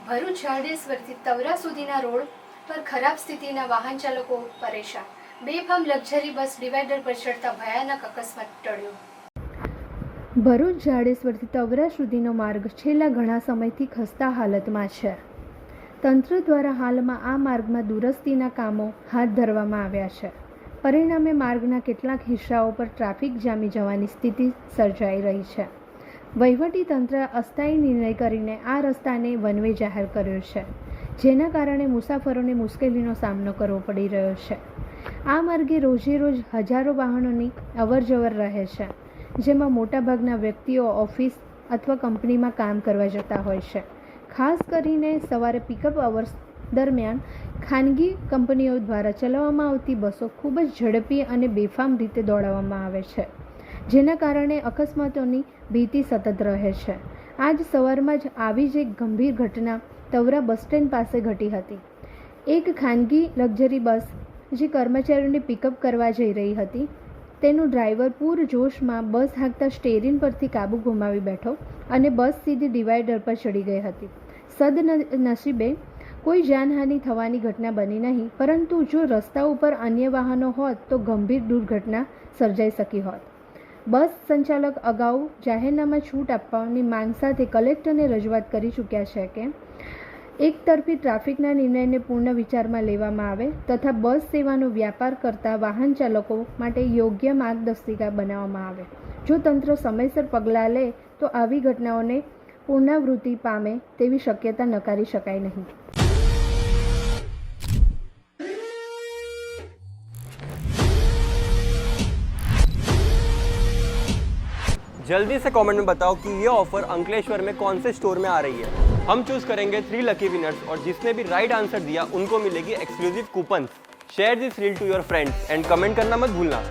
ભરૂચ જાડેશ્વરથી તવરા સુધીના રોડ પર ખરાબ સ્થિતિના વાહન ચાલકો પરેશાન. બેફામ લક્ઝરી બસ ડિવાઈડર પર ચડતા ભયાનક અકસ્માત ટળ્યો. ભરૂચ જાડેશ્વરથી તવરા સુધીનો માર્ગ છેલ્લા ઘણા સમયથી ખસ્તા હાલતમાં છે. તંત્ર દ્વારા હાલમાં આ માર્ગમાં દુરસ્તીના કામો હાથ ધરવામાં આવ્યા છે. પરિણામે માર્ગના કેટલાક હિસ્સાઓ પર ટ્રાફિક જામી જવાની સ્થિતિ સર્જાઈ રહી છે. વહીવટી તંત્ર અસ્થાયી નિર્ણય કરીને આ રસ્તાને વન વે જાહેર કર્યો છે, જેના કારણે મુસાફરોને મુશ્કેલીનો સામનો કરવો પડી રહ્યો છે. આ માર્ગે રોજે રોજ હજારો વાહનોની અવરજવર રહે છે, જેમાં મોટાભાગના વ્યક્તિઓ ઓફિસ અથવા કંપનીમાં કામ કરવા જતા હોય છે. ખાસ કરીને સવારે પિકઅપ અવર્સ દરમિયાન ખાનગી કંપનીઓ દ્વારા ચલાવવામાં આવતી બસો ખૂબ જ ઝડપી અને બેફામ રીતે દોડાવવામાં આવે છે, જેના કારણે અકસ્માતોની ભીતિ સતત રહે છે. આજ સવારમાં જ આવી જ એક ગંભીર ઘટના તવરા બસ સ્ટેન્ડ પાસે ઘટી હતી. એક ખાનગી લક્ઝરી બસ જે કર્મચારીઓને પિકઅપ કરવા જઈ રહી હતી, તેનો ડ્રાઈવર પૂરજોશમાં બસ હાંકતા સ્ટેરિંગ પરથી કાબુ ગુમાવી બેઠો અને બસ સીધી ડિવાઈડર પર ચડી ગઈ હતી. સદનસીબે કોઈ જાનહાનિ થવાની ઘટના બની નહીં, પરંતુ જો રસ્તા ઉપર અન્ય વાહનો હોત તો ગંભીર દુર્ઘટના સર્જાઈ શકી હોત. બસ સંચાલક અગાઉ જાહેરનામા છૂટ આપવાની માંગ સાથે કલેક્ટરને રજૂઆત કરી ચૂક્યા છે કે એકતરફી ટ્રાફિકના નિર્ણયને પૂર્ણ વિચારમાં લેવામાં આવે તથા બસ સેવાનો વ્યાપાર કરતા વાહન ચાલકો માટે યોગ્ય માર્ગદર્શિકા બનાવવામાં આવે. જો તંત્ર સમયસર પગલાં લે તો આવી ઘટનાઓને પુનરાવૃત્તિ પામે તેવી શક્યતા નકારી શકાય નહીં. जल्दी से कमेंट में बताओ कि ये ऑफर अंकलेश्वर में कौन से स्टोर में आ रही है. हम चूज करेंगे 3 लकी विनर्स और जिसने भी राइट आंसर दिया उनको मिलेगी exclusive coupon. Share this reel to your friends and comment करना मत भूलना.